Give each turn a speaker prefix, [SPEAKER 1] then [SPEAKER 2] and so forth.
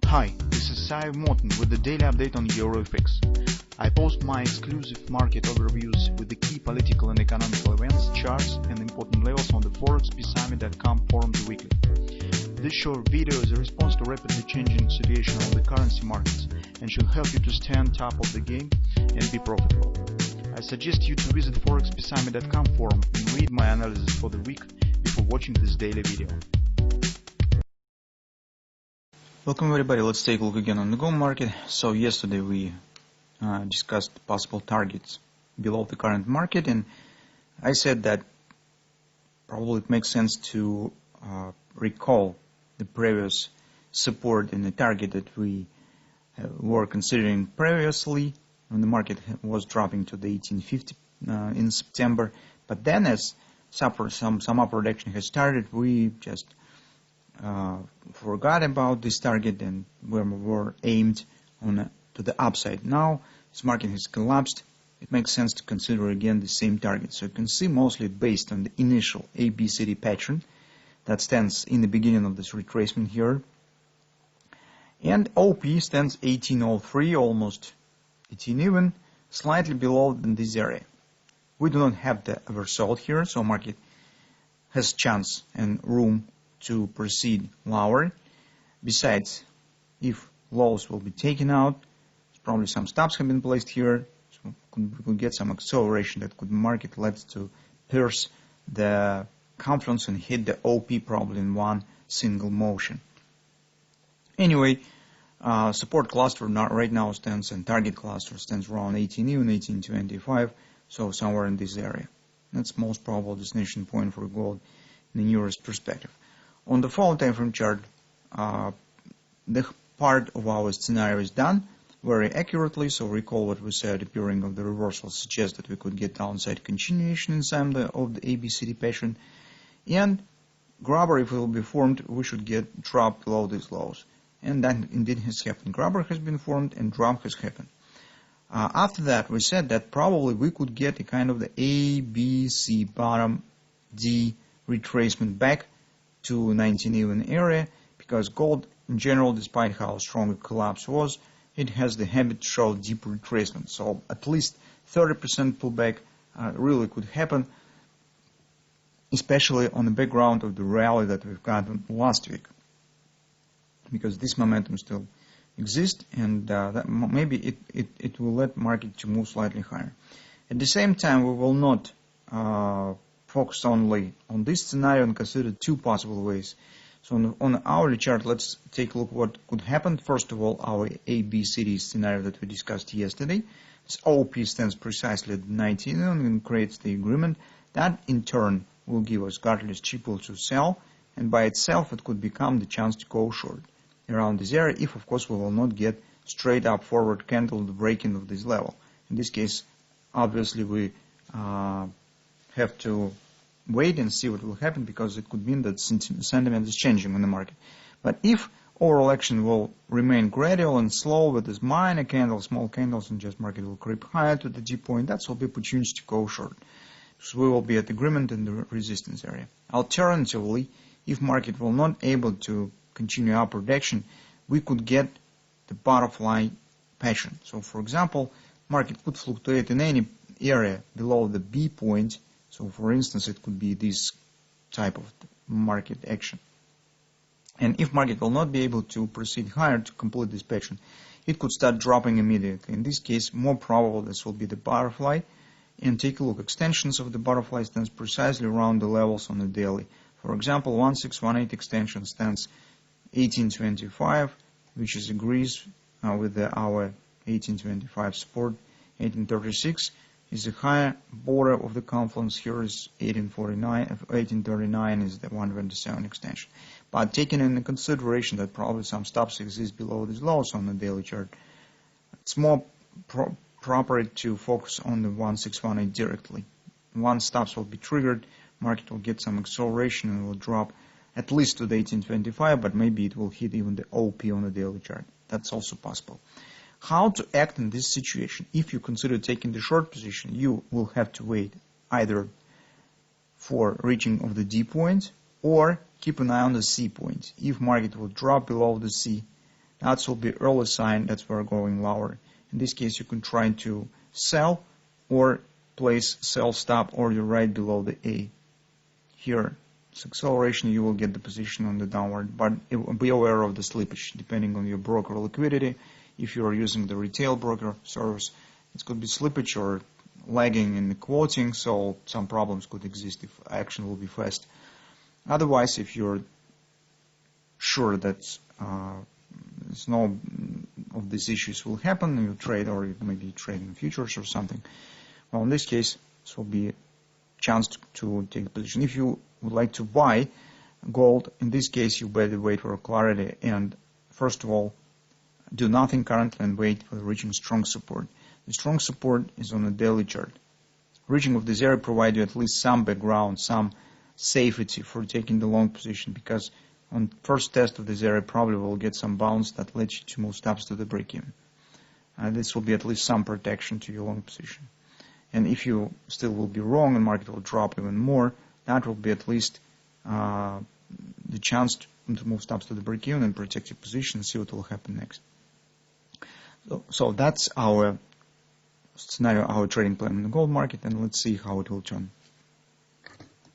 [SPEAKER 1] Hi, this is Sive Morten with the daily update on EuroFX. I post my exclusive market overviews with the key political and economical events, charts and important levels on the ForexPeaceArmy.com forums weekly. This short video is a response to rapidly changing situation on the currency markets and should help you to stay on top of the game and be profitable. I suggest you to visit ForexPeaceArmy.com forum and read my analysis for the week before watching this daily video.
[SPEAKER 2] Welcome everybody, let's take a look again on the gold market. So yesterday we discussed possible targets below the current market, and I said that probably it makes sense to recall the previous support and the target that we were considering previously when the market was dropping to the 1850 in September. But then as some upward action has started, we just forgot about this target and we were aimed on to the upside. Now this market has collapsed. It makes sense to consider again the same target. So you can see mostly based on the initial ABCD pattern that stands in the beginning of this retracement here, and OP stands 1803, almost 18 even, slightly below than this area. We do not have the oversold here, so market has chance and room to proceed lower. Besides, if lows will be taken out, probably some stops have been placed here, so we could get some acceleration that could market leads to pierce the confluence and hit the OP probably in one single motion. Anyway, support cluster right now stands, and target cluster stands around 18 even, 1825, so somewhere in this area. That's most probable destination point for gold in the nearest perspective. On the fall time frame chart, the part of our scenario is done very accurately. So recall what we said, appearing of the reversal suggests that we could get downside continuation inside of the ABCD pattern, and grabber, if it will be formed, we should get drop below these lows, and that indeed has happened. Grabber has been formed and drop has happened. After that, we said that probably we could get a kind of the A, B, C, bottom, D retracement back to 19 even area, because gold in general, despite how strong the collapse was, it has the habit to show deep retracement. So at least 30% pullback really could happen, especially on the background of the rally that we've got last week, because this momentum still exists, and that maybe it will let market to move slightly higher. At the same time, we will not focus only on this scenario and consider two possible ways. So on the hourly chart, let's take a look what could happen. First of all, our ABCD scenario that we discussed yesterday. This OP stands precisely at 19 and creates the agreement. That in turn will give us catalyst triple to sell, and by itself it could become the chance to go short around this area if, of course, we will not get straight up forward candle, the breaking of this level. In this case, obviously we have to wait and see what will happen, because it could mean that sentiment is changing in the market. But if overall action will remain gradual and slow with this minor candles, small candles, and just market will creep higher to the D point, that will be opportunity to go short. So we will be at agreement in the resistance area. Alternatively, if market will not able to continue upward action, we could get the butterfly pattern. So for example, market could fluctuate in any area below the B point. So for instance, it could be this type of market action. And if market will not be able to proceed higher to complete this pattern, it could start dropping immediately. In this case, more probable this will be the butterfly. And take a look, extensions of the butterfly stands precisely around the levels on the daily. For example, 1618 extension stands 1825, which is agrees with our 1825 support. 1836 is the higher border of the confluence. Here is 1839 is the 127 extension. But taking into consideration that probably some stops exist below these lows on the daily chart, it's more proper to focus on the 1618 directly. Once stops will be triggered, market will get some acceleration and will drop at least to the 1825, but maybe it will hit even the OP on the daily chart. That's also possible. How to act in this situation? If you consider taking the short position, you will have to wait either for reaching of the D point or keep an eye on the C point. If market will drop below the C, That will be early sign that we're going lower. In this case, you can try to sell or place sell stop order right below the A. Here, it's acceleration, you will get the position on the downward, but be aware of the slippage depending on your broker liquidity. If you are using the retail broker service, it could be slippage or lagging in the quoting, so some problems could exist if action will be fast. Otherwise, if you're sure that there's no of these issues will happen, you trade, or maybe trade in futures or something, well, in this case, this will be a chance to take a position. If you would like to buy gold, in this case, you better wait for clarity, and first of all, do nothing currently and wait for reaching strong support. The strong support is on a daily chart. Reaching of this area provides you at least some background, some safety for taking the long position, because on first test of this area probably will get some bounce that leads you to move stops to the break-even. This will be at least some protection to your long position. And if you still will be wrong and market will drop even more, that will be at least the chance to move stops to the break-even and protect your position and see what will happen next. So that's our scenario, our trading plan in the gold market, and let's see how it will turn.